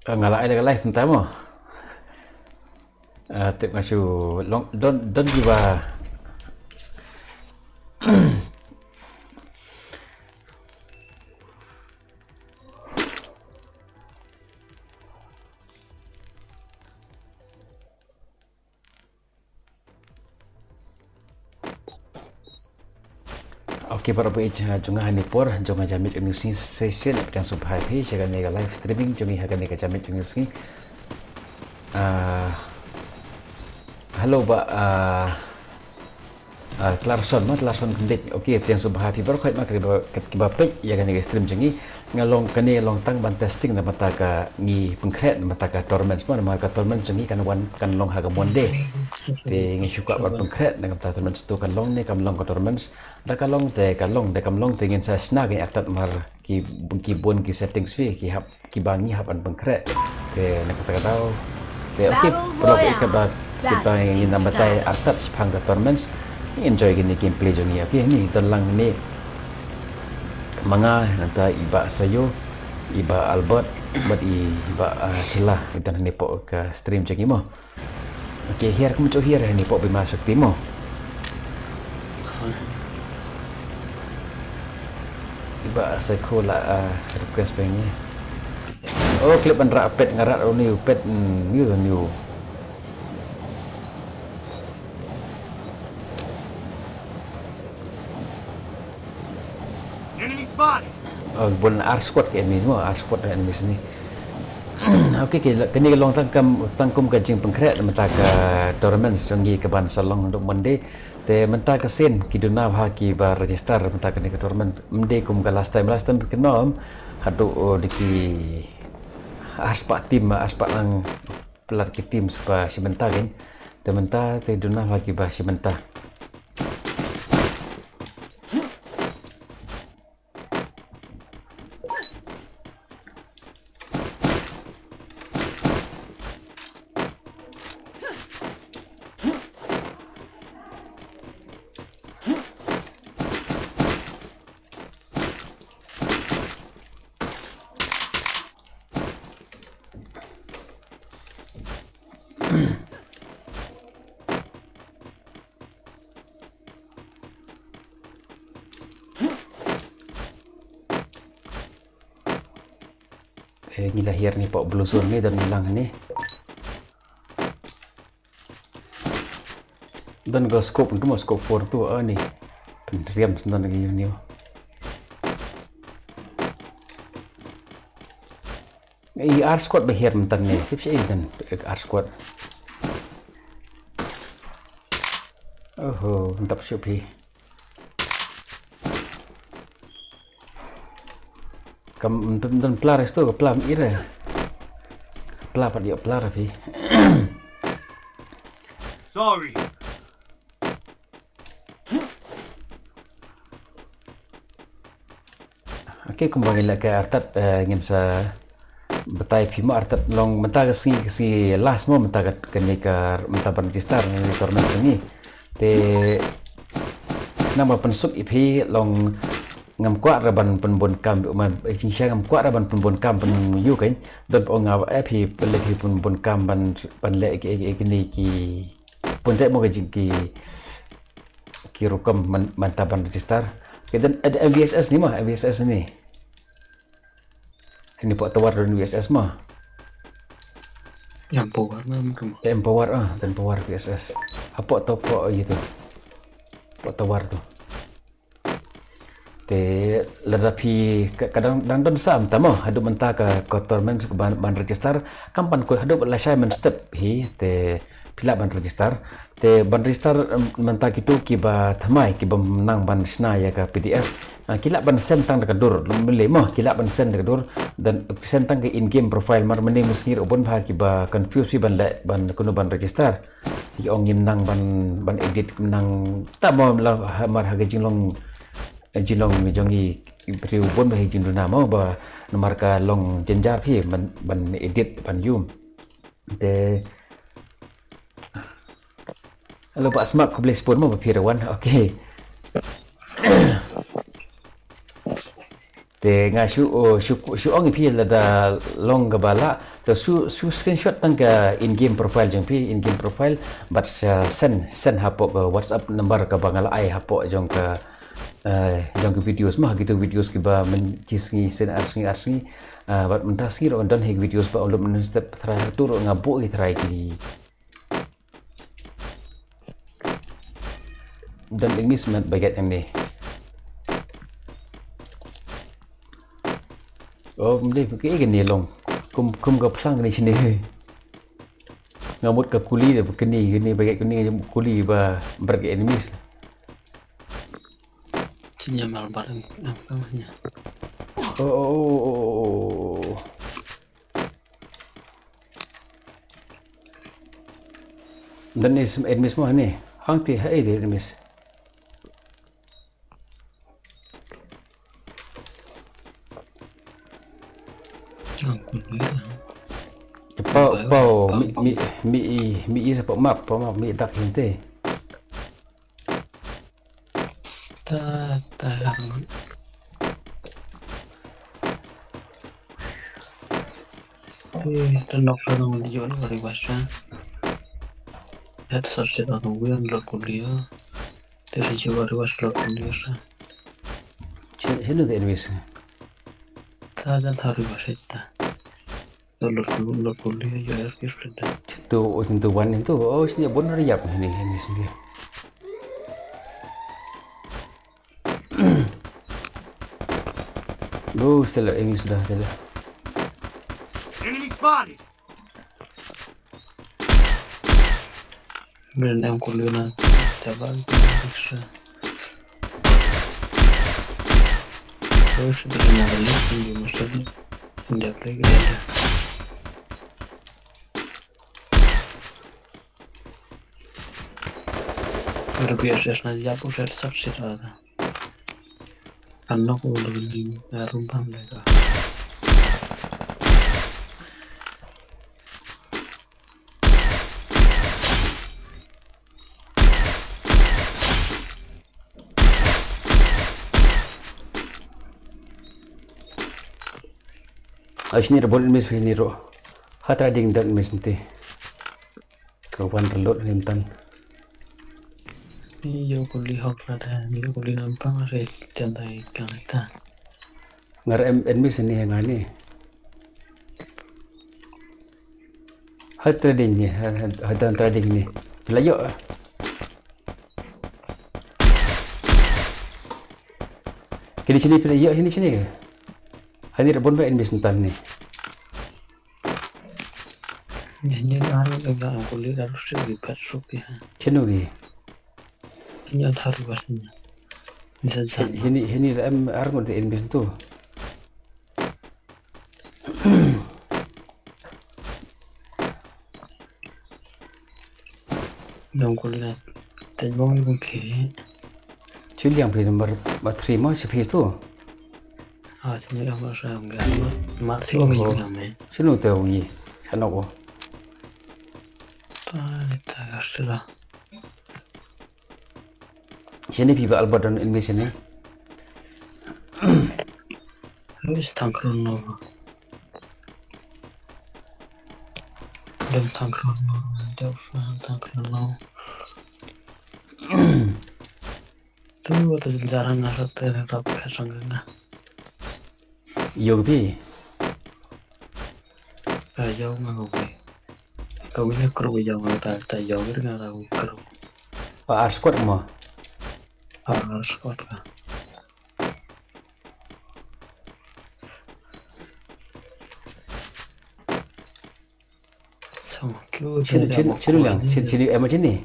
ngalai dengan live entah mo. Tip ngacu long don't give a Okey para pejah junga hanipor junga jamit ini session yang subhai phi jaga nega live streaming jungi haga nega jamit jungi sini. Halo ba Clarkson kendit. Okey yang subhai phi baru kait mak kiba pej jaga nega stream jungi ngalong kani long tang ban testing na mata ka ngi pengkret na mata ka tournament semua na ka tournament jungi kan wan kan long haga monde de ngi syuka ban pengkret na mata tournament tu kan long ni kam long ka tournament da kalong te kamlong te ngin sa sna ge atat mar ki bun ki settings fi ki bangi hap an pengkret ke na kata tau te okey perlu kita ingin nambah tai atat sepang ka tournaments enjoy gini gameplay jungi. Okey ni telang ni manga nanta iba sayo iba Arbor buat iba celah kita ni po ke stream jungi mo. Okey here kamu cok here ni po bermasuk timo. Iba saya kola request pengen. Oh klip bandra pet ngarat ni pet new. Enemy spotted. Oh bun R squad ke enemy semua, R squad enemy sini. Okey kini long tangkum ke jingpynkhreh mata ke tournament jangi ke ban salong untuk monde te menta ke sen kiduna bha ki ba register menta ke tournament mende kum ke last time kenom hadu diki aspa tim aspa lang pelat ki tim spa si menta kan te menta te duna bha ki ba si menta. Ini lahir ni pak belusur ni dan hilang ni dan go scope tu mau scope 4 tu ni peneriam senang lagi ni R squad bahir mentan ni siapa dan R squad oh entap siapa kam dan pelar itu pelar ira pelar pada dia pelar api Sorry. Okey kembali lagi ke artat ingin sa betai pima artat long mentah si last mo mentah kini ke mentah register ni tournament ni te nama pensuk ipi long ngam kuat raban penbon kam man cincang ngam kuat raban penbon kam pen yu kan dan ngaw api pelek penbon kam ban lek ni ki ponjek mo ki rukam mantap ban register dan ada MVSS ni mah MVSS ni ini pak tawar dan VSS mah yang power memang power dan power VSS apa tau pak gitu pak tawar tu te ladapi kadang dan sam tamo hadu mentah ke tournament ke ban register kampan ko hadu assignment step hi te pila ban register te ban register mentah gitu kiba thamai kiba menang ban sna ya ke PDF kila ban sentang dekat dur beli mah kila ban sent dekat dur dan sentang ke in game profile mar meni mesngir ubun bha kiba confuse ban le ban kuno ban register ki ongin nang ban edit menang tamo mar haga jinglong jinglong mi jongi priu bon bahi jinduna mau ba nomor ka long jenjar phi ban edit ban yum te halo pak smart ko bless pun mau phi rawan okey te te nga shu ong pi la da long ga bala to su screenshot tang ka in game profile jong pi in game profile but send hapo ka WhatsApp number ka bangala ai hapo jong ka jong ka videos mah gitu videos ki ba men sngi sen sngi but mentah sngi ro dan hek videos ba ulum men step tra tur ngabo i try ki dan engagement baget yang ni. Oh, mesti pakai gini long. Kum ke pelang ni sini. Ngamut ke kuli dia gini bagai kuni kuli ba berke enemies. Cinya mal bareng apa namanya? Oh. Dan ni enemies mah ni. Hang ti hai dia enemies. Pau mi siapa map mi tak hinte. Ta dan dokter nang di jalan dari bahasa. Head search da no we unlock kuliah. Dari jawa dari bahasa kuliah sa. Sino de enemies. Ta dan hari bahasa ta. Unlock kuliah ya first da. Tu one itu oh sini benar ya ini sini. Oh, setelah ini sudah. Enemy spotted. Brand yang kuliah na tabang bisa. Terus sudah nari di musuh tidak lagi ada. Berbiasa saja aku saya saksi ada. Anak udah di rumah mereka. Asini rebol enemies ini ro. Hatra ding dan enemies nanti. Kawan reload rentan. Iyo kuliah ada, iyo kuliah nampang saya cantai kita. Ngar enemies ini yang ani. Hatra ding ni, hatra trading ni. Pelayo. Kini sini pelayo sini ke? Hani rebon ba enemies nantan ni. Nyanyi baru agak kuliah harus lebih sup ya. Cenu ke? Ini ada harusnya. Bisa jadi. Ini armor de enemies tu. Dong kuliah tengok mungkin. Cili yang beli nomor 3 mah sepi tu. Sini apa saya enggak masih lagi ngamen. Sino tahu ni? Sana ko. Tak kasih. Sini piba Arbor dan enemies ni. Habis tangkrono. Dan tangkrono, tangkrono. Tu atas jalan nasat terhadap kesanggahan. Yogi. Jauh ngawi. Kau ini keruh jauh tak jauh dengan tahu keruh. Squad mo. Squad ka. So, kau Cili macam ni.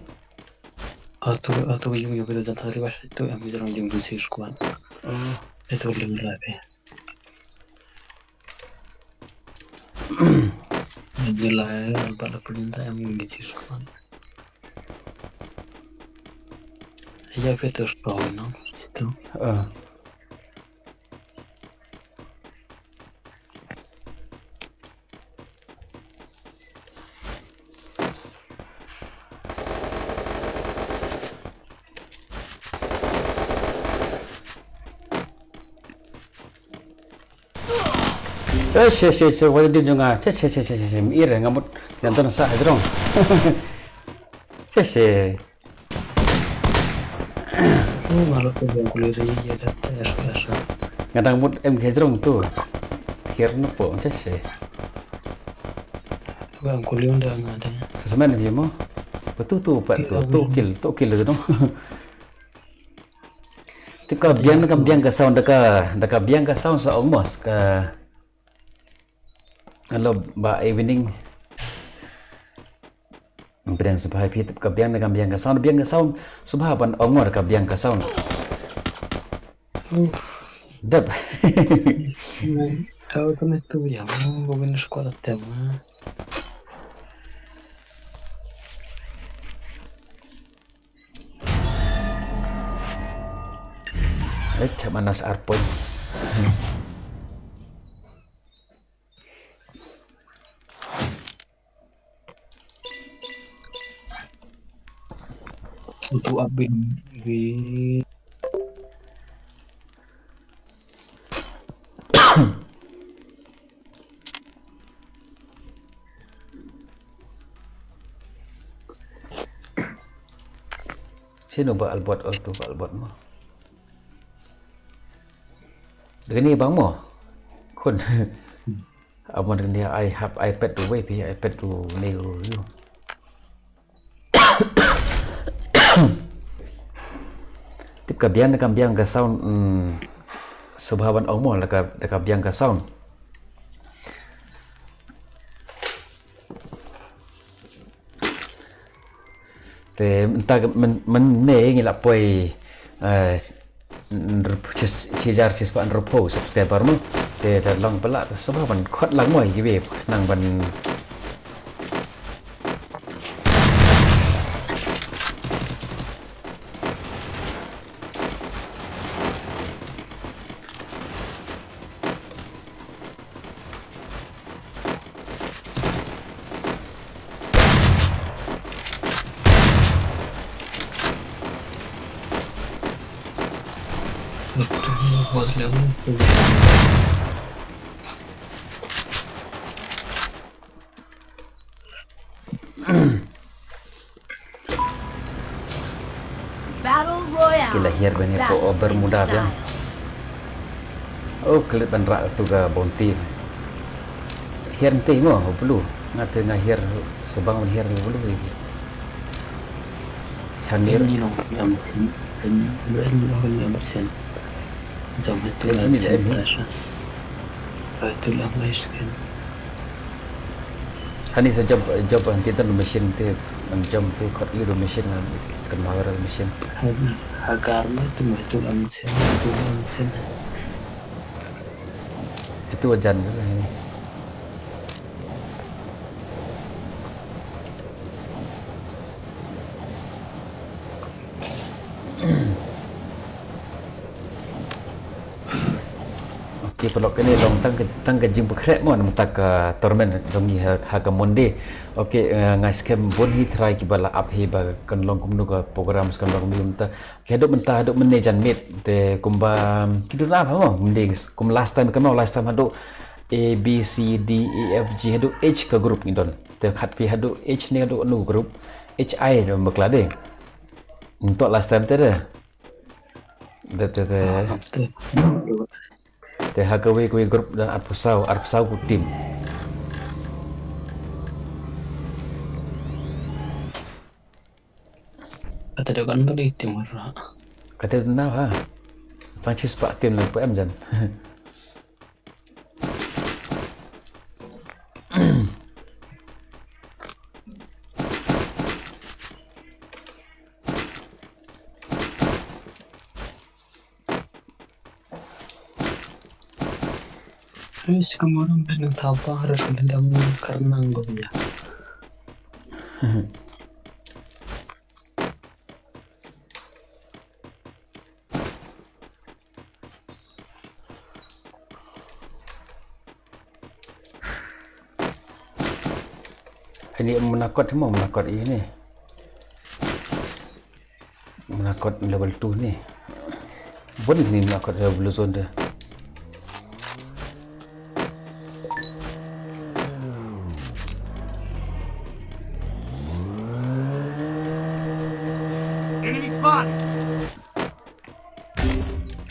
Atau yung kita jangan hari bahasa itu yang kita orang jumpa si squad. Itu lebih lagi. Nilai albar perintah yang diciskan. Ya kita tahu no itu. Wala din yung ire ngamut ganto na sa hadrong. Malah tuh yang kuliah ya data ya biasa. Ngadang mut em hadrong tu. Hirno po, Bang kuliah udah nggak ada. Sesemen dia mo. Betul tu pak tu kill tu dong. Tika biang ka sound daka biang ka sound sa almost ka kalau ba evening Brand subah pitip ka biang ka sound subah ban ongor ka biang ka sound dap Tahu tuh itu ya, mau gue sekolah tema. manas Arbor Untuk abin di sino ba albot tu ba albot mo Gani bang mo kun amon dia I have iPad to wait iPad to new you tip ka biang ka sound subhaban ongmo la ka biang ka sound te entah men ne ngila poi chejar pan ropo subscriber mo te long pala subhaban khot lang moi gi nang ban buat lagi tuh. Battle Royale. Kilahir bani po bermuda biang. Oh kelit ban rak tu ga bonti. Hir ntih mo bulu. Ngate ngahir sebang hir bulu iki. Hanir Ini loh yang bersin, ini yang bersin. Zaman itu Ini lah ini. biasa. Itu lah guys kan. Hani sa job anti tan machine te jam te khot li do machine kan mawar machine. Agar itu lah itu lah mesin. Itu wajan lah ini. Okey pelok ni long tang ke jingpynkhreh mon tak torment dong ni ha ka monde. Okey ngai scam bon hi try ki bala up hi ba kan long kum nu ka program kan long mi ta ke dok menta dok mene jan mit te kumba kidu na ba mo mende kum last time hado A B C D E F G hado H ka group ni don te khat pi hado H ni hado nu group H I do baklade untuk last time te te hagawe ko group dan arpusau ku tim Kata dia kan tuh di timur. kata na ha Francis pak tim lang PM jan Terus kemarin dengan apa harus mendam karena gue ya. ini menakut ini menakut level 2 ni bon ni menakut level zone dia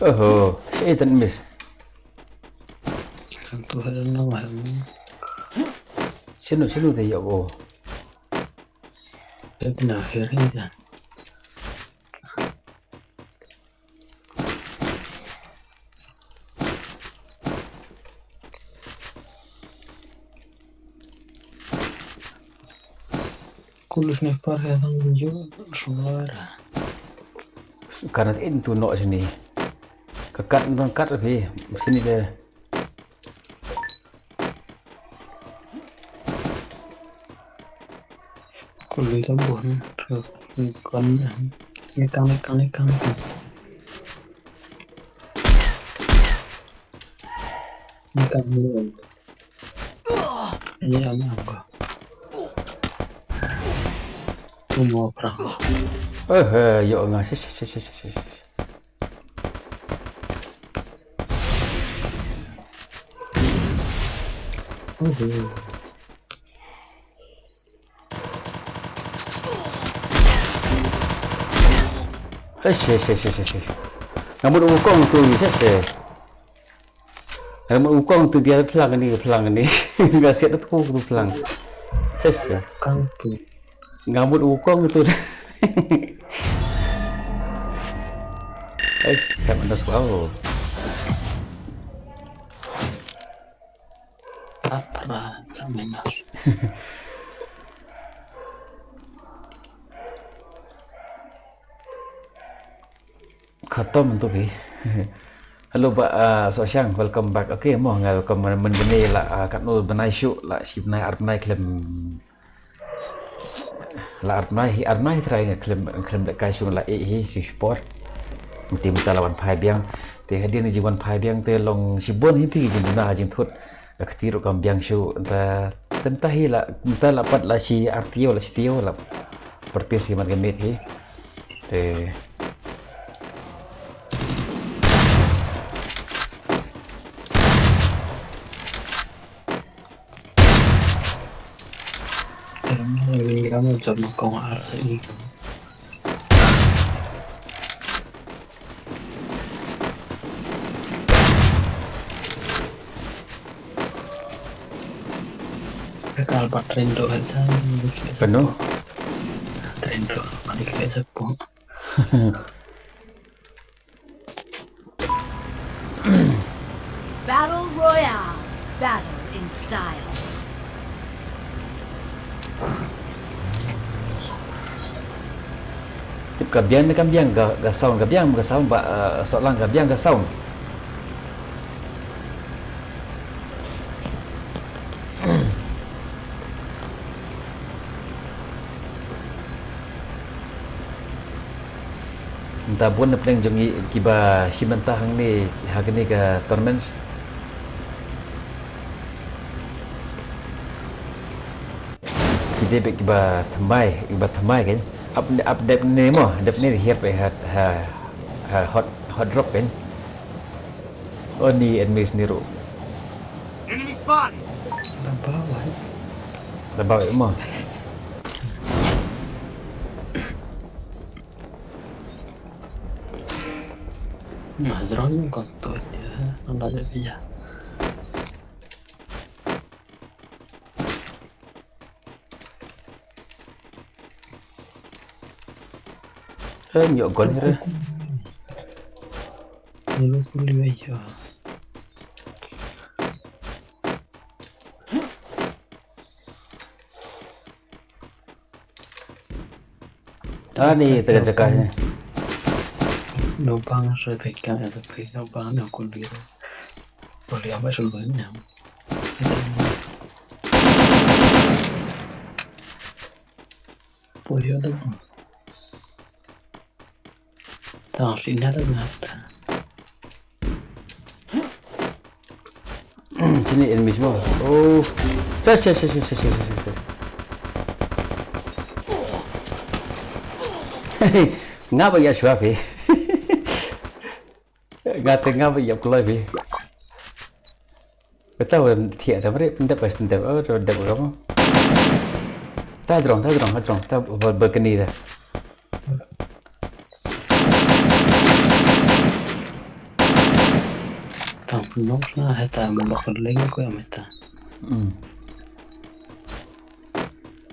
Oh, itu miss. Thằng tôi hơi nó mà Sino thì dạo bộ. cái nào hết hết rồi. Kulis nepar ya thằng juga suara. Karena itu no sini. Kekat lebih sini deh. Kulis buồn được con nghe căng luôn ini apa Noob Prank Yuk nggak sih. Ngambut ukong tu ngambut ukong tu biar pelang ni nggak siap tu pelang căng tuh ngambut ukong tu saya mana suau patra sama mas khatam tu bhi. Hello Pak Sosyang, welcome back. Okay, mo welcome menbeni lah kat no benai syuk lah si benai arnai klem lah arnai try klem dak kai syuk lah si sport tim ta lawan phai biang te hadien ni jiwan phai biang te long si bon hi pi jin na jin thut ketiru kam biang syuk ta tentahi lah ta lapat lah si artio lah stio lah pertis si marga met hi te kamu coba kau arah ini kalau pak trendo aja penuh trendo mari kita sepuh Battle Royale. Battle in style. Kabiang ni kambiang ga sound ba soalan kabiang ga sound entah pun pleng jongi kiba simantah hang ni hagni ga tournaments kita kiba thamai kan update ni mo update ni hiap hot drop kan oh ni enemies ni ro Enemy spotted. bawah mo mas rong kotor ya anda ada dia nhựa con hết lu kuli aja ni tekan-tekan lubang sedekat seperti lubang yang kuli boleh apa seluruhnya boleh ada tahu sini ada nata sini enemy semua oh ngapa ya suap ngapa ya keluar betul thiệt tapi pendap oh pendap kamu ta drong ta berkeni dah Nóng na hay ta một lọc lên ko am ta.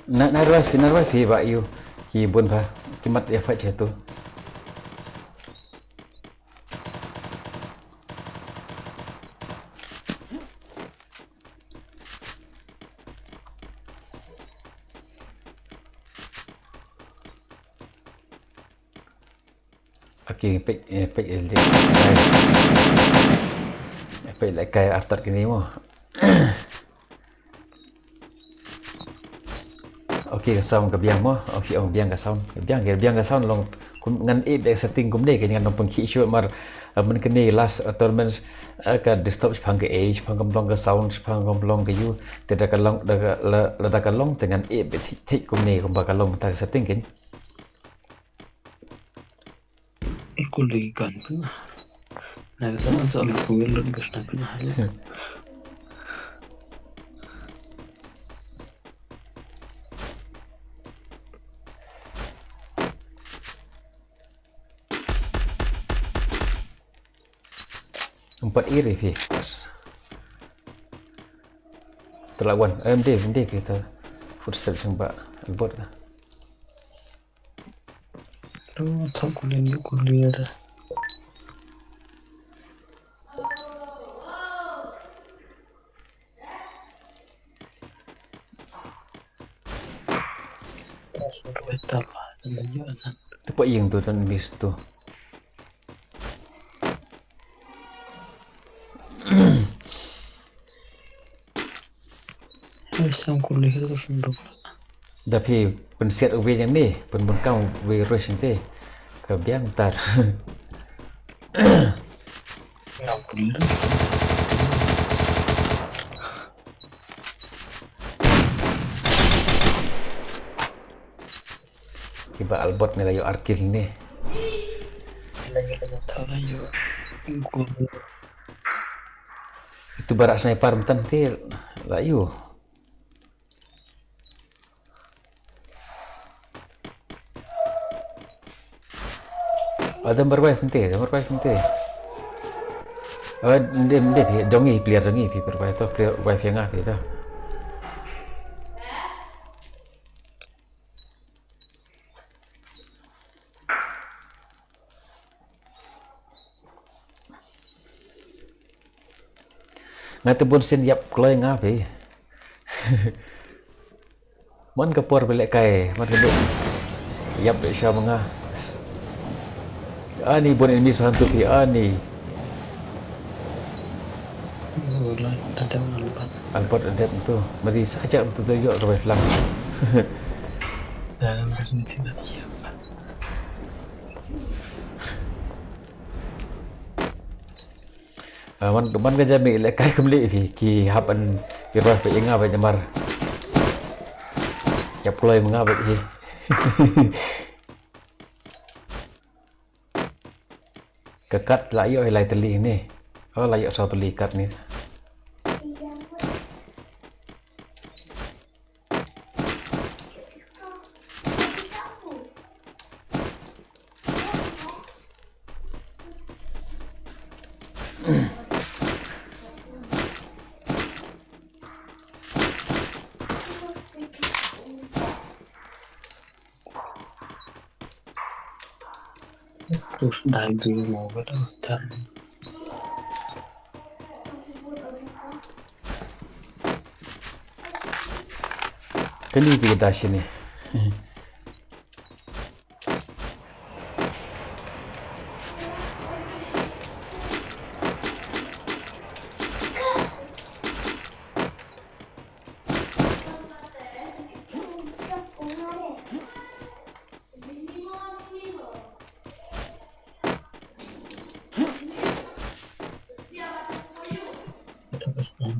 Na wifi ba you ki bun ba kimat ya fa tu. Okay, pek LD. Pek lại cái after cái này mà. Okay, xong cái biang mo. Okay, ông biang cái xong. Biang cái xong long ngan it để setting cũng đây cái ngan long pengki show mar mình cái này last tournament cái desktop phang cái age phang cầm long cái sound phang cầm long cái you tidak cái long ada cái long dengan it thích cũng này cũng bakal long tak setting kan. Ikut lagi kan. Nah, zaman soal kuil dan kesana punya hal. Empat iri fi. Terlawan. MD kita footstep sembak Arbor. Lu tak kuliah dah. Sudah betul lah, dan juga san. Tepat yang tu dan bis tu. Islam kuliah itu sudah. Tapi pensiat uwe yang ni, penbengkau uwe rush nanti ke biang tar. Yang kuliah. Kiba Albert ni layu arkil ni. Lagi tahu lah yo. Itu barak sniper mentan nanti layu. Ada berwife nanti. Dia dongi player dongi pi berwife tu player wife yang apa tu. Ngata pun sen yap kloi ngapi. Mon kapor belek kai, mon keduk. Yap sya mengah. Ani pun ini hantu pi ani. Boleh ada Albert ada tu. Mari saja tu juga ke pelang. dalam bisnis tidak dia. Man ka jami le kai kumli pi ki hapan ki ras pe inga pe jamar. Yap kloi mengah pe hi. Kekat layu ai lai teli ni. Oh layu sau teli kat ni. Terus dah dulu mau betul dan Kali kita sini. terus mau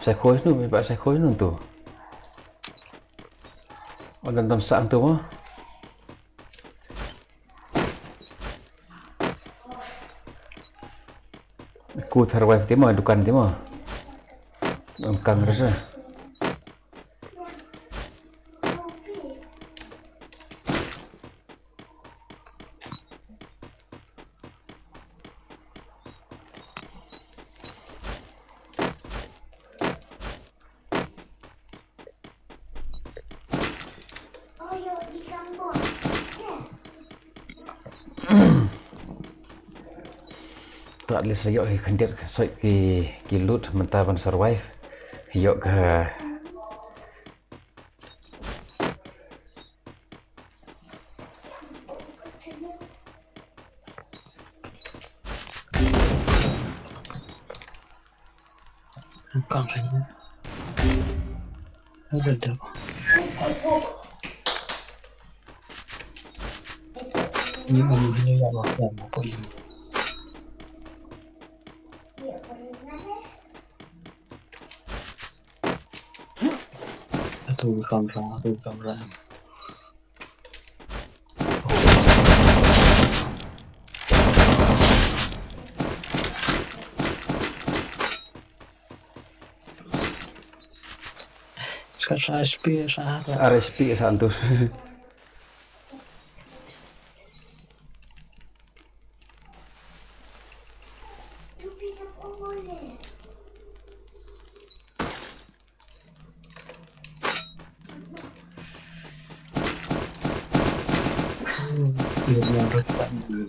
Saya khối nu, bạn saya khối nu tu. Orang tam sang tu mah. Aku survive ti mah, dukan ti mah. Kang rasa. tu at least yo kandir so ki loot mentah ban survive yo ke Kang saja. Ada dah. Ini ini yang apa ini? Aduh kamera. RSP santu.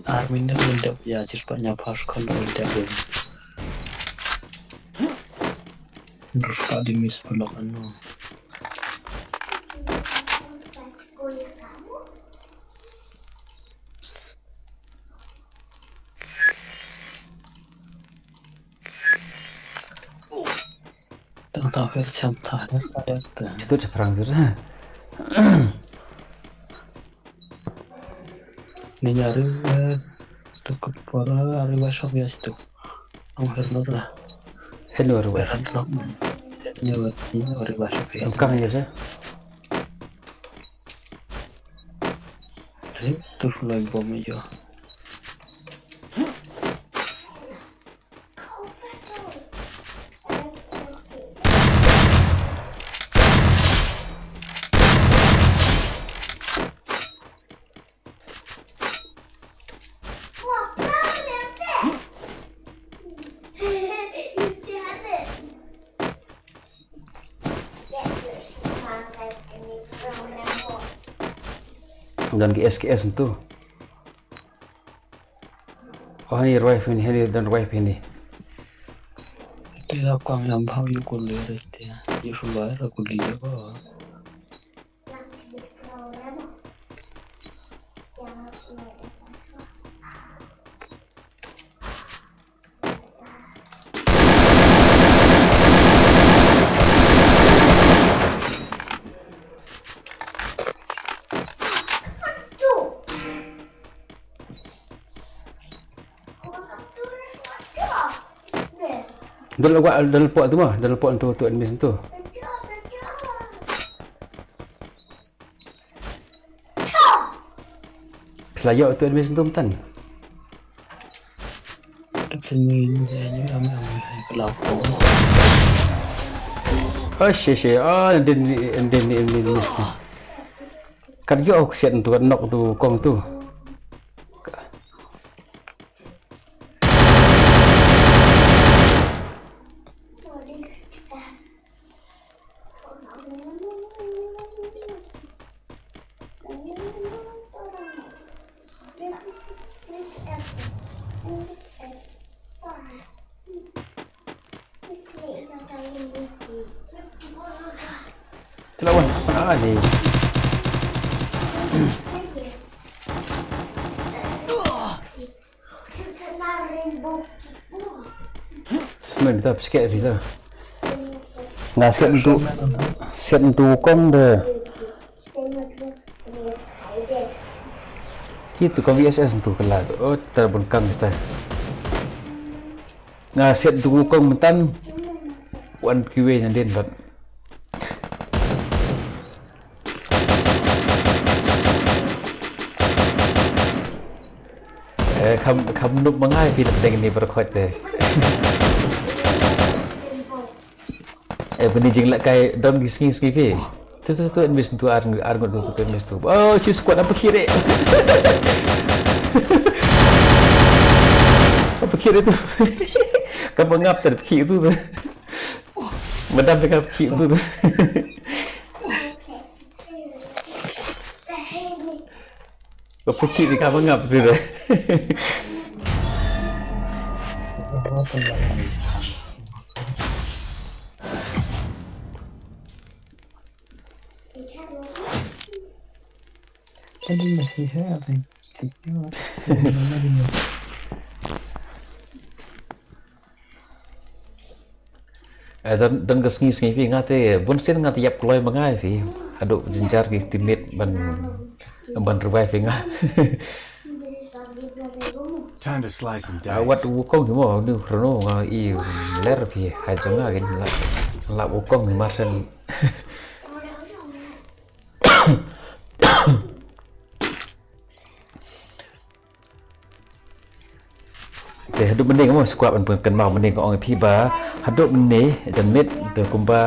Arminya udah ya ceritanya pas kalau udah terus pak dimis belok anu tahu versi ada Itu perang tu. ini nyari tukut para hari besok ya situ angker nora Hello ruwe. beran drop jadinya ini hari besok ya Kang ya sah. terus lagi bom aja Dan GS itu. Oh ini wife ini dan wife ini. Tidak kang yang bau yang kuliah itu ya, sudah ada kuliah kok. Dalam pot tu mah, dalam pot tu admin tu. Pelayak tu admin tu betul. Sngi ini ambil kelapa. Oh she. Ah dan kerja aku siap tu kan knock tu kong tu. Lawan apa ni? Semen kita sikit bisa. Ngasih untuk kong deh. Itu kong VSS untuk kelar. Oh terbengkang kita. Ngasih untuk kong mentan. One QA yang dia buat. Kamu noob mengai film dengan ni berkuat deh. Benda jinglat kai dom gising pi. Tu invest tu argot tu invest tu. Oh, choose squad apa kira? Apa kira tu? Kamu ngap terpikir tu. Madam dengan pikir tu. Apa kira kamu ngap tu? atau lagi. Tadi masih saya think. Dan ke sngi pi ngate bonsen ngate yap kloi mangai fi aduk jenjar ki timit ban revive nga Time to slice some dice. wat wukong ki mo nu rono nga i ler fi ha jonga gen la wukong ni marsen te hadu mending mo squat ban kan mau mending ko ong pi ba hadu meni jan mit te kumba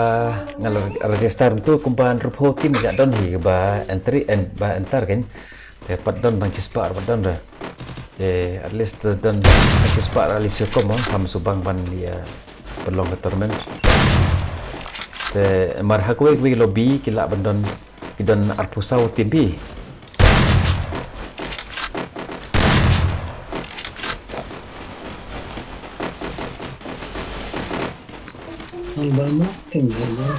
ngal register tu kumba rupo tim ja don hi ba entry and ba enter kan te pat don bang cispa pat don ra te at least don cispa ali syukom ham subang ban dia belong ke tournament te mar hakwe wi lobby kila bandon kidon arpusau tim bi Alabama tinggalnya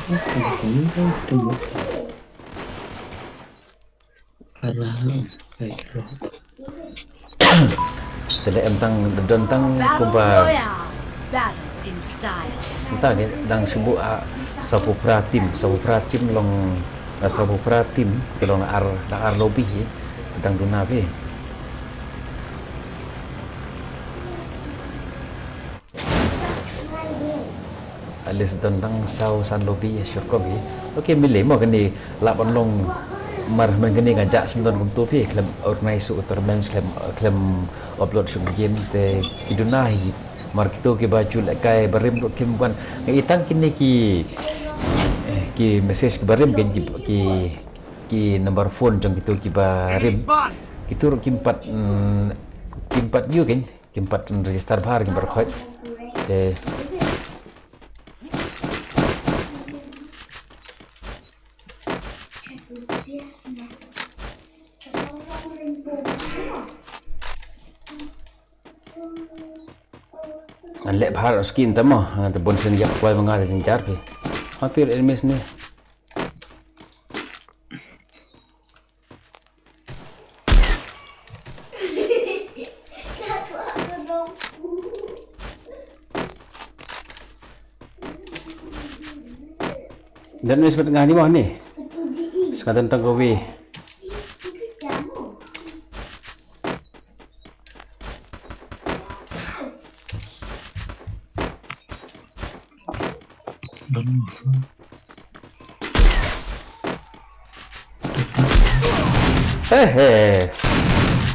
ini kan tembus karena baik loh. Tele tang don tang Battle kumba Royale. Battle in style. entah ni dang subu sapu pratim long sapu pratim tolong ar lobby dang duna be alis tentang sau san lobby syurko bi okey milih mo kini lapan long mar mengeni ngajak senton kum tu pi klem organize tournament klem upload shoot game te kidunahi mar kitu ki baju kai barim dok kim bukan itang kini ki message ki barim gen ki number phone jong kitu ki barim kitu kimpat you gen kimpat register bahar ki berkhot te lek bahar skin tamo te bonsen yak kwai manga de jar ki hampir enemies ni dan ni sebab tengah ni mah ni sekarang tentang kowe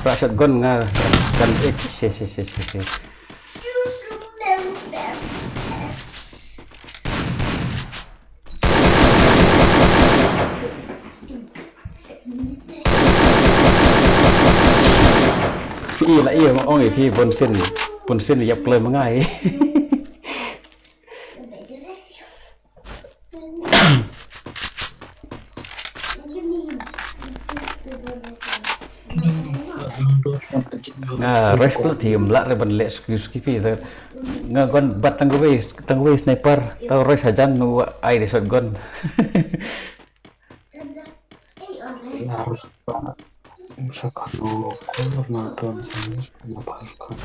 Pak shotgun nga kan si iya ong pi bonsen yap kloi mangai rifle thì lạ rồi bật lệ skippy rồi nga con bắt tang gue sniper tao rush hajan nu ai de shotgun Harus banget misalkan kalau nonton saya menapaskan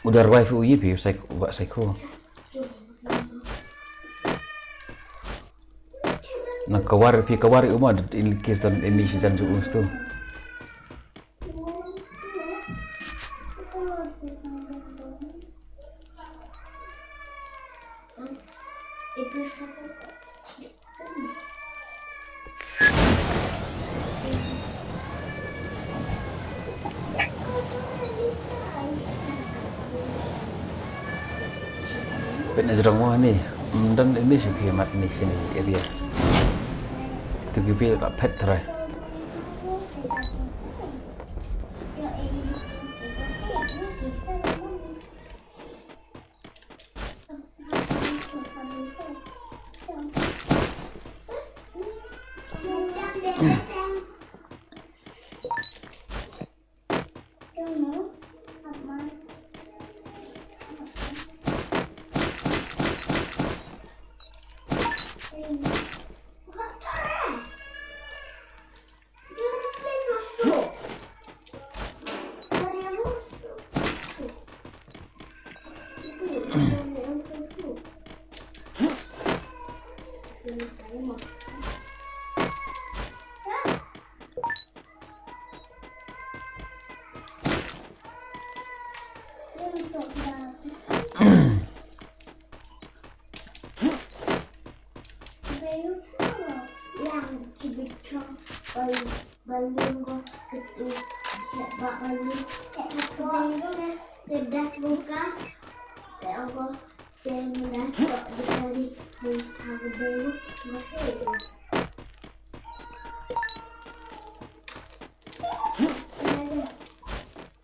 udah revive UI bi psycho na kawar uma in case dan ini sejan juus tu Pena jerong wah ni, dan ini sih hemat ni sini area. Itu gibi tak pet terai.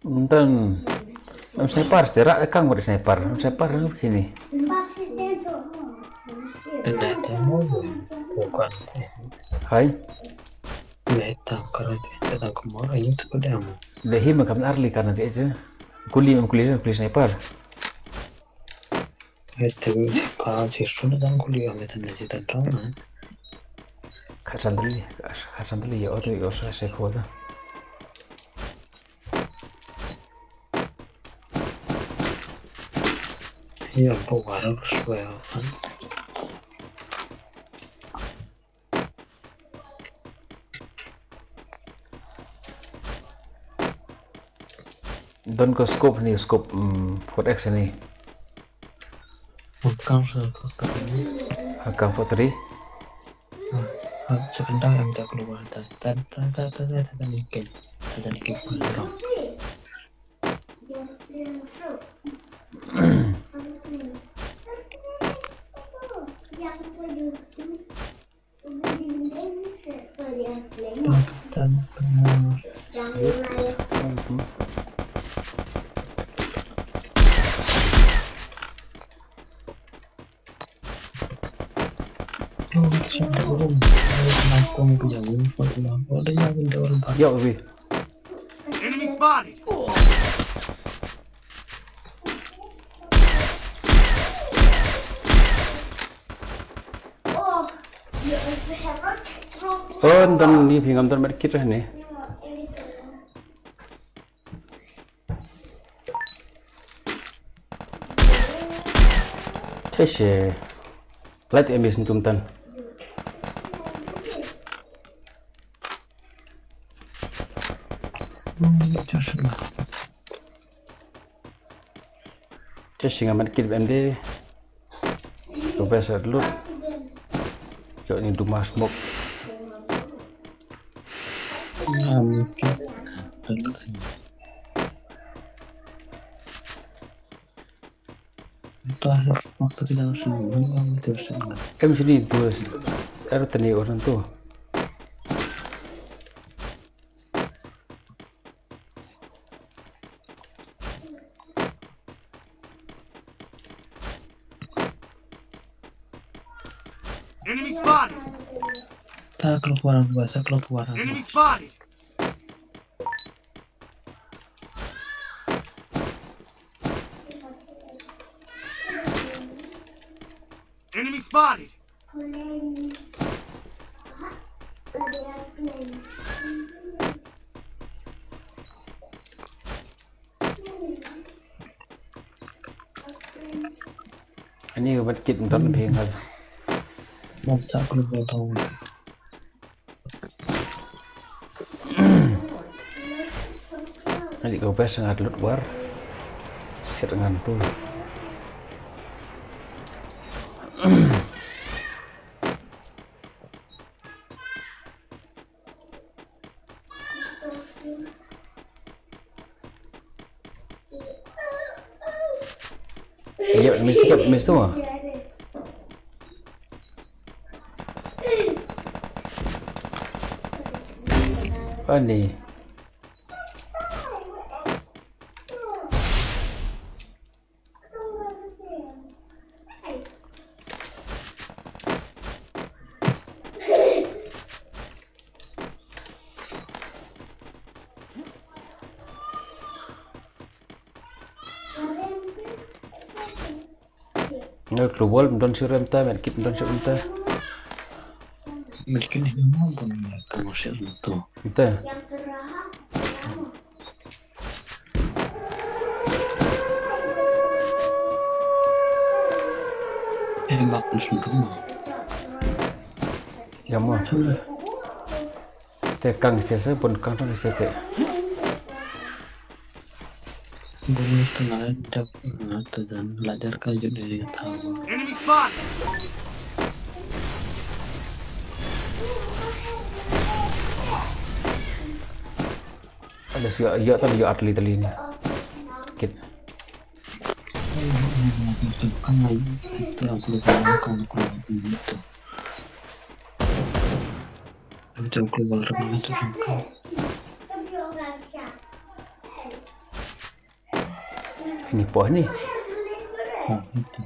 Enten, sniper, serak kang buat sniper begini. Ternyata mau bukan sih. Hai, Meta karena datang kemarin itu padamu. lehi makam arli karena dia aja. Kuli sniper. Itu paham sih sudah datang kuliah meta nanti datang. Sandali ya auto ya usah saya kota. Iya, bawa harus well kan. Don ke scope nih, scope 4x ini. Bukan sekolah ini. Hakam 43. Sebentar yang tak keluar dan nikin kurang. Ya, Ubi. Enemy spotted. Oh, ntan ni pingam ntan medkit nih. Cese. Light emis ntum tan. Cese nggak medkit MD. Coba saya dulu. Yuk ini rumah smoke. Waktu kita semua terus Kan sini tuh ada tadi orang tuh. Enemy spotted. tak keluaran bahasa keluaran. Enemy spotted. Enemy spotted. Ini medkit ntan lebih nggak. Masa keluar tahu. Nanti kau pas nggak luar. Serangan tuh. Iya, mesti tuh. Oh nih. Keluar don't sure entah, medkit don't sure entah. Mungkin ini mau punya komersial itu. Entah. Makan semua. Ya mau. Tekang setiasa pun kang tu setiap. Boleh tengah jam dan belajar kaji dari tahu. Enemy spotted. Ada siapa? Ya tapi ya atlet ni. Kit. Kan lagi itu aku lupa kan aku itu. Aku keluar rumah itu kan. Ini poh ni. Oh itu.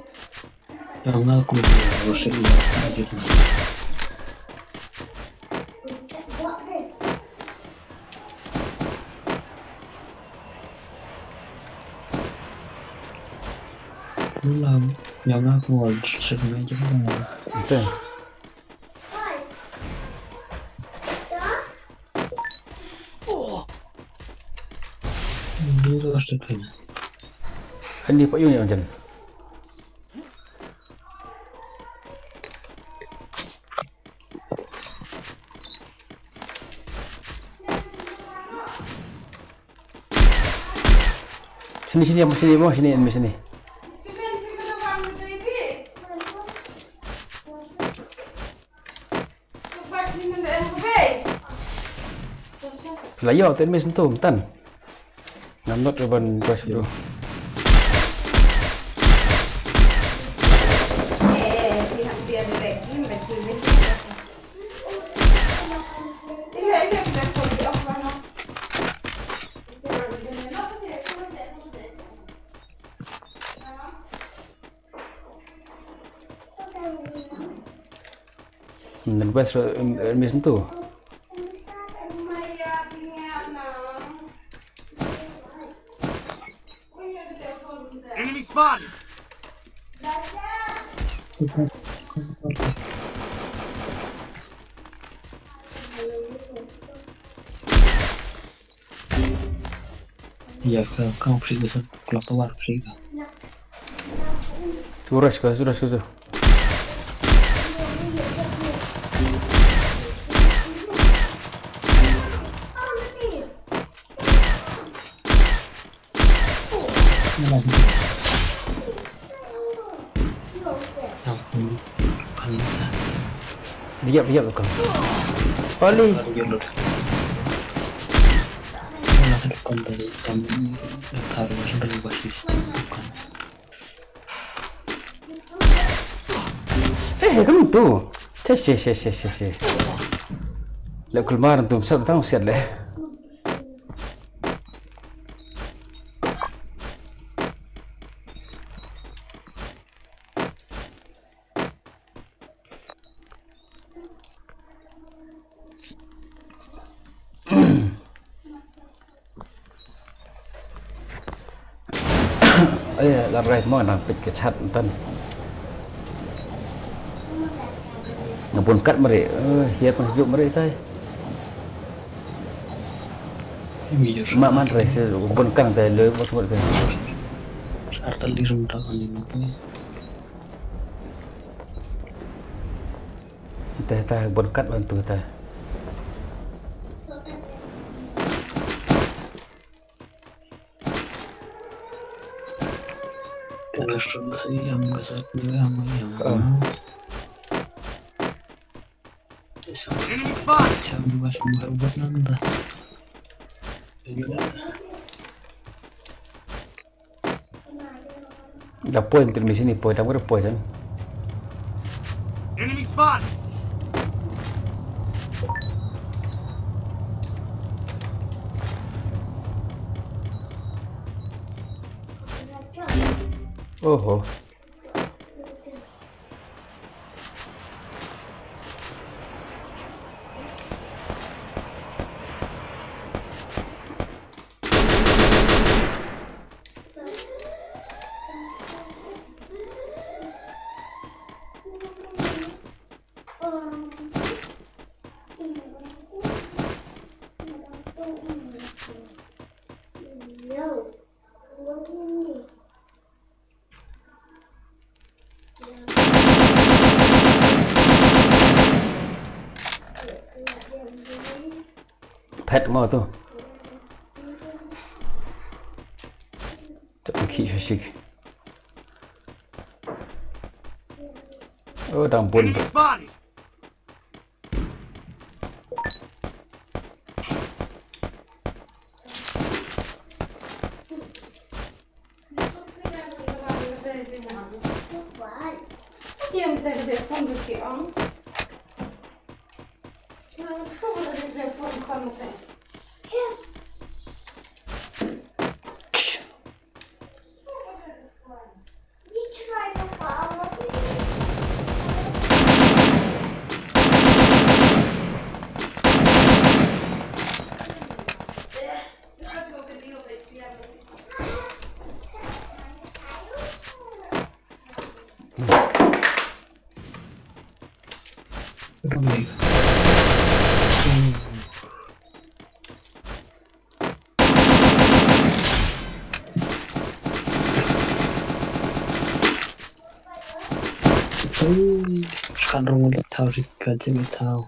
Yang aku harus lihat aja tu. Pulang, yang aku harus sengaja pulang. Betul. Ini harus terkena. Ini pak Yun yang macam. Sini sini yang sini mau sini yang sini. Pelayo tu mes tu tan. Nampak reban rush bro. Dan pas mes tu. Enemy spotted. Ya kau pergi ke keluar pergi. Suruh ke. Diap kau. Oli. Kembali kamu harus berbasis. Kamu tu. Cek. Lek keluar tu besar tahu siat leh. Right mau nak pikir chat entan. Ngapun kat mari. Hiat masuk mari tai. Mak man rese pun kang tai le buat tai. Artal di rumah kan ini. Tai pun kat bantu tai. Restaurant saya yang besar ni yang Enemy spotted. Jangan masuk buat nanda. Dah point di sini point dah berapa point kan? Enemy spotted. Oh. Pet mau tuh. Tak pergi syik. Oh, dampun. Enemy spotted. Ramai. Sekarang udah tahu sih gaji tahu.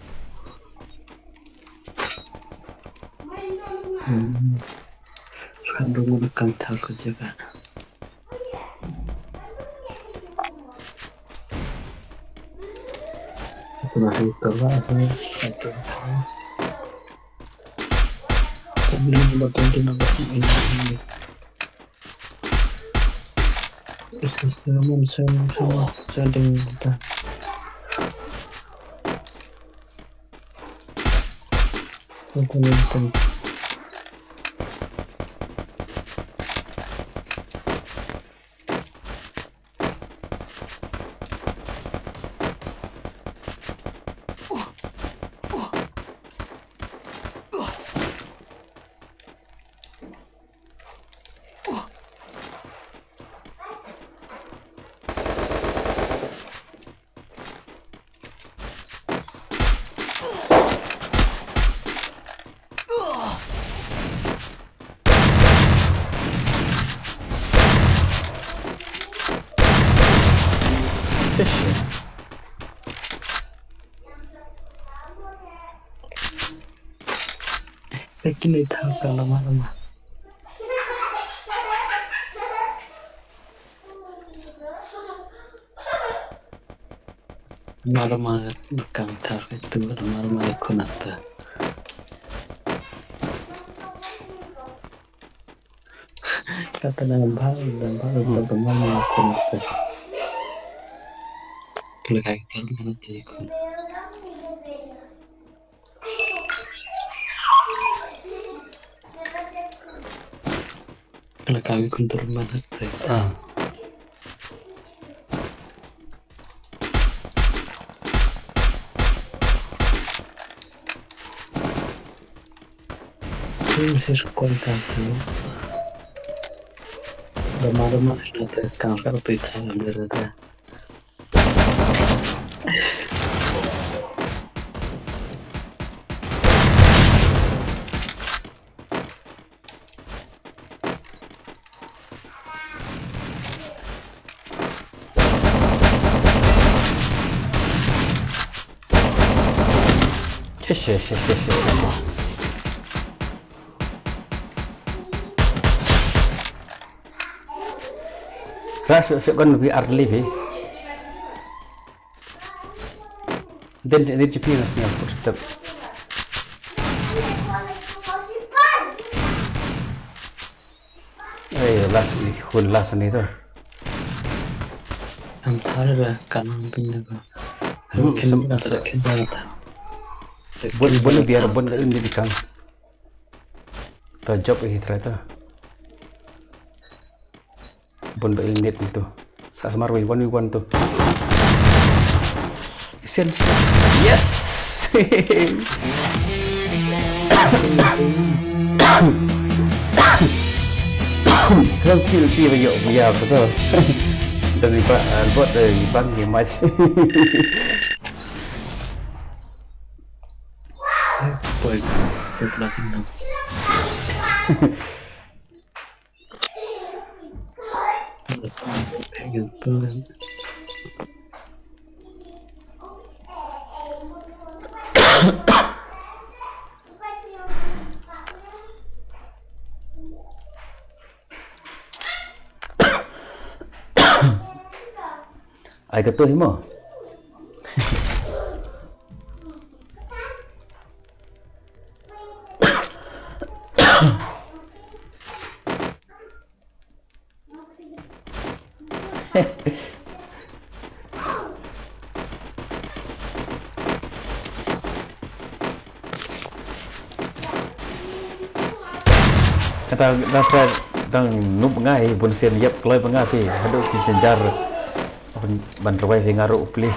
Sekarang udah kami tahu kerja kan. Pernah itu lah saya itu tahu. Tapi betul itu nampak ini. Sesuatu saya dengan kita. Betul. Kini tahu kalau malam. Malam bekang tar itu malam ikon apa? Kata nambah teman ikon apa? Kalau kayak gitu ikon. Kalau kami kuntur mana teh? Ini masih sekolah dulu. Malam sudah kanker pizza ambil ada. Rasa sekan lebih arli be. Dan dia cepi nasinya footstep. Last ni tu. Antara kanan pindah ke. Mungkin ada kendala. Bon biar bon ini di kang. Job ini ternyata. Bon net itu. Saat semar we one tu. Yes. Kau kill dia bagi betul. Dari Arbor dari bang match. Boy, platinum. gitu. Ai ketuh mo. Kata đang núp ngay bun sen yep kloi banga pi hadu ki senjar ban rawai ve ngaru upli.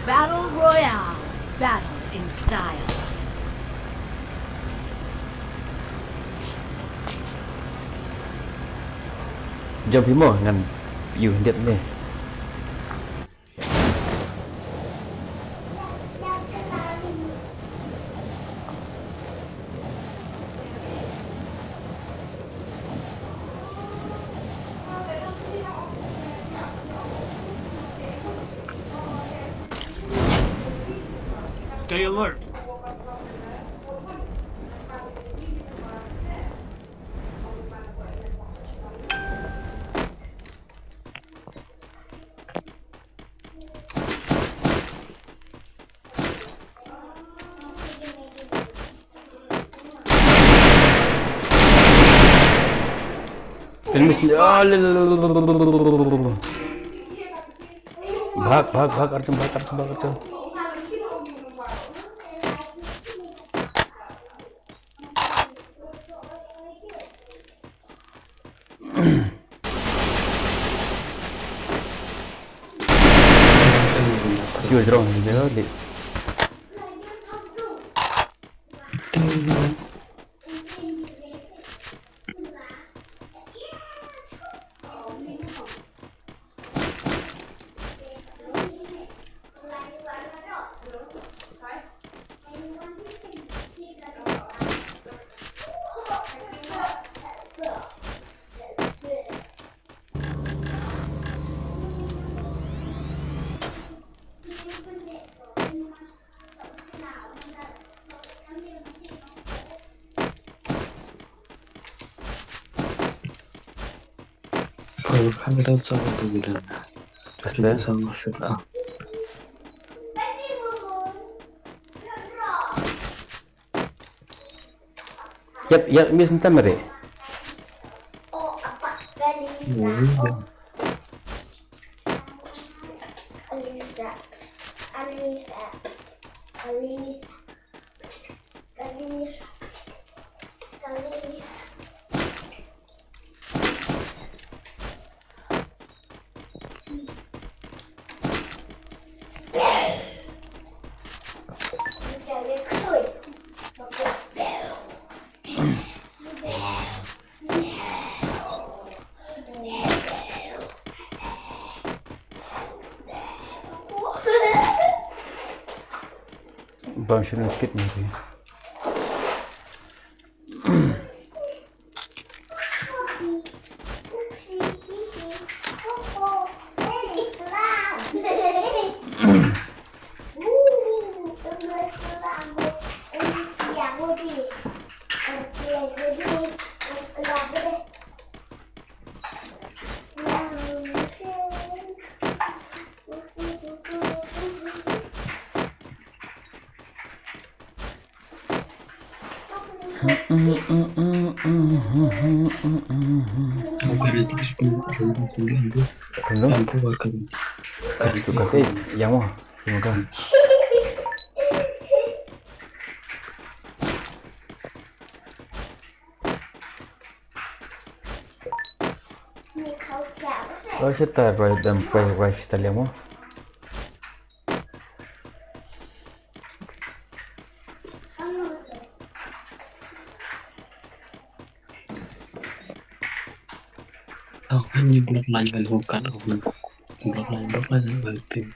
Battle Royale. Battle in style. Jom himo ngan you hiệp ni. Stay alert. भाग अर्जुन भाग Chưa drone thì nhớ đi. 카메라 작업도 이런 그래서 멋있다. Yep, mis entamere. Oh, apa? Alisa. Alisa. Alisa. Alisa. Alisa. Alisa. Bang şunu kit mi? Berarti sebelum kuliah itu aku warga Itu kata yang mau semoga. Oh, kita right dan right kita lihat mau. Makanya blok lain kali bukan blok lain kali tim.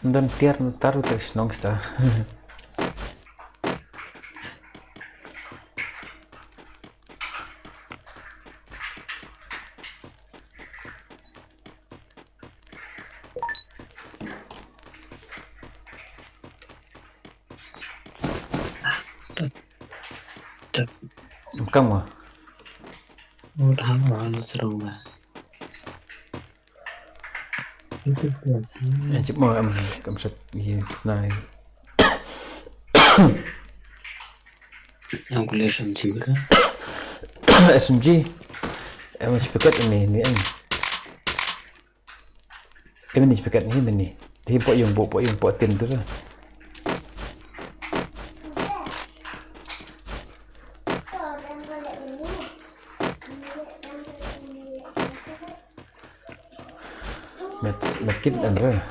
Dan tiar taruh terus nong sta. Kamu? Udah halo serem lah. Itu buat Cip mau kamu set iya nah. yang kuliah SMG berapa? SMG. Emang sepakat ini ang. Ini sepakat ini. Dia pok yung tin tu lah. Medkit dan apa?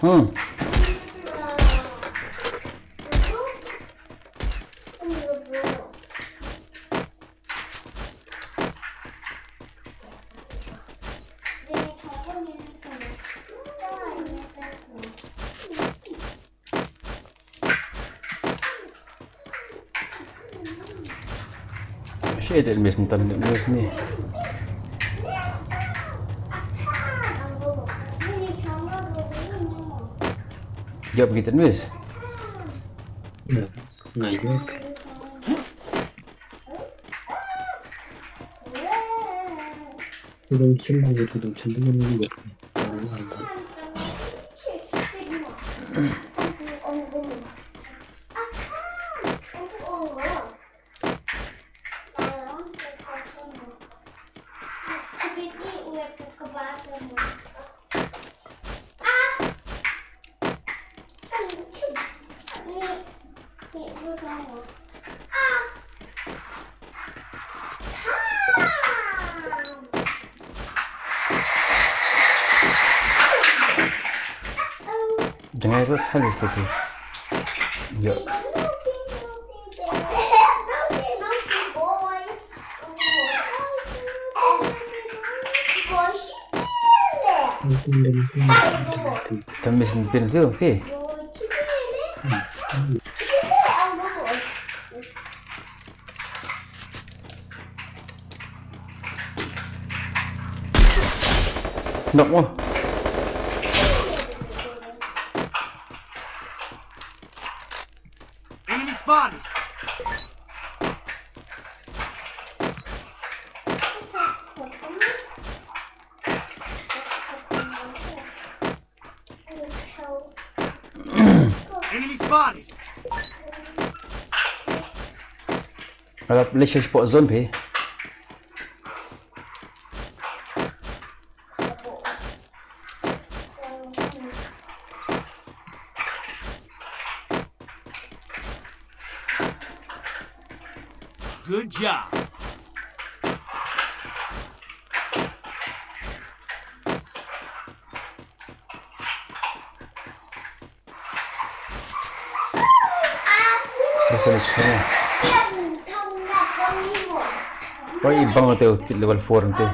Oh. Shit, det mest den mest ni. Jawab gitu mis. Nggak juga. Belum senang gitu, belum senang juga. Jangan ikut halus tu. Yuk. Kami sendiri tu, okay. Nak mau? Enemy spotted. Enemy spotted. Kalau Malaysia sport zone pi. Good job. Terus semua. Thông là con như một. Kau ibang tu level 4 nanti.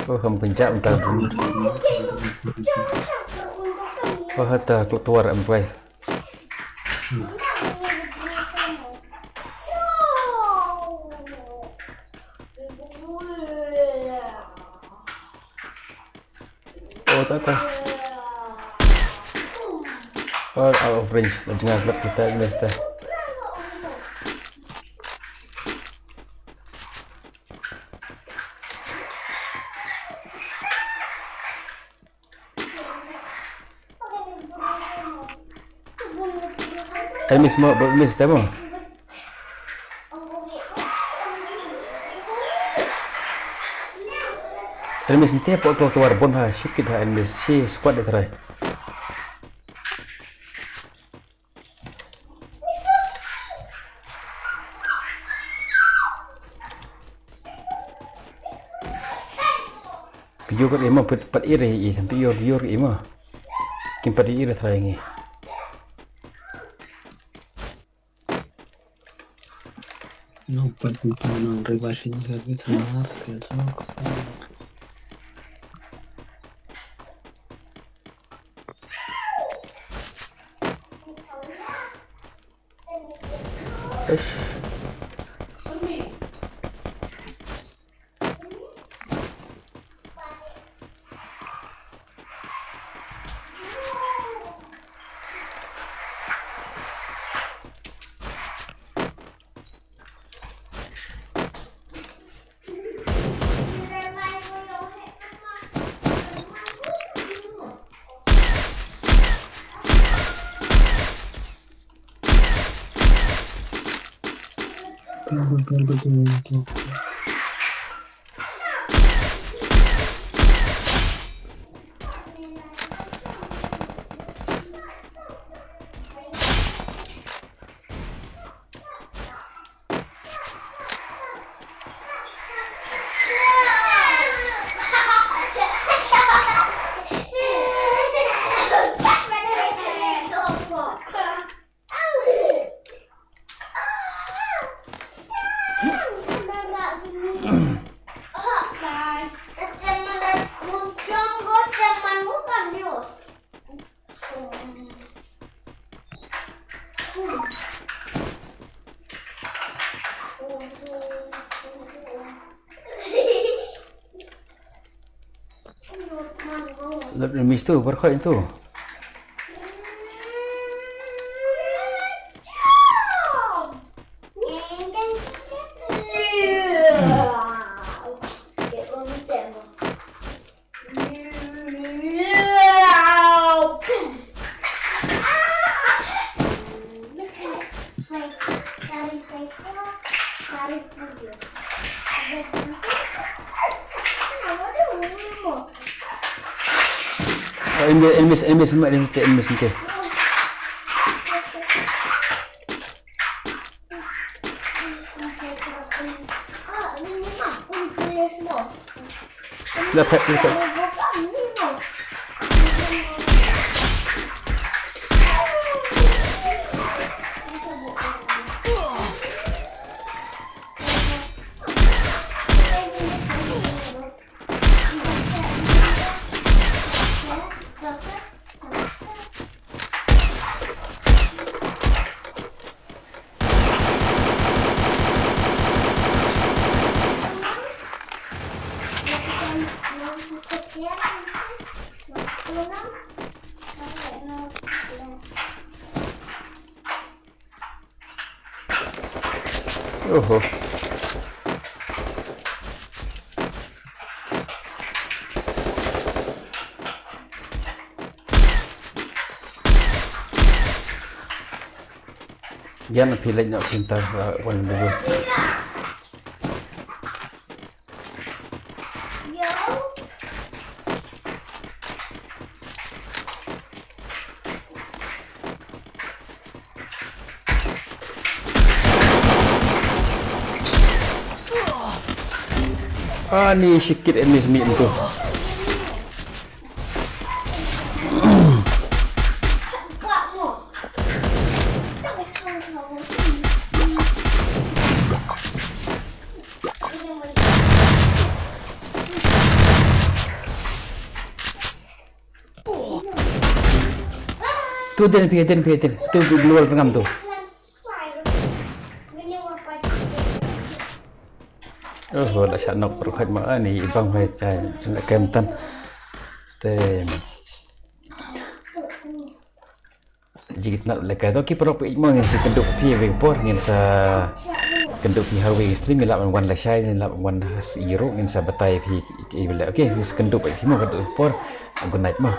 Oh, kamu pencak entah. Oh, hata keluar ampai. Oh, tak. Oh, out of range. Jangan klub kita ini sudah. Miss mo, miss temo. Miss nanti apa keluar bom ha, sikit ha miss si squad dia try. Piyo kat emo pat ire i sampai piyo emo. Kim pat ire try ngi. No, but no, revashing here with some markers. Betul. Miss tu berkhot itu. Miss nanti. Lepas. Oh. Jangan pilih nak pintar wan dulu. Yo. Ah ni sikit ini semi tu. Kamu. Tahu tahu. Tu den. Tu luar pengam tu. Oh, dah syak nak perkhidmat mah ni ibang hai cai nak kemtan. Te jigit nak lekai tu ki pro pi mo ngin si kenduk pi ve por ngin sa kenduk pi hawe stream la wan la shai la wan has iro ngin sa batai pi ki bela okey ngin kenduk pi mo kenduk por good night mo.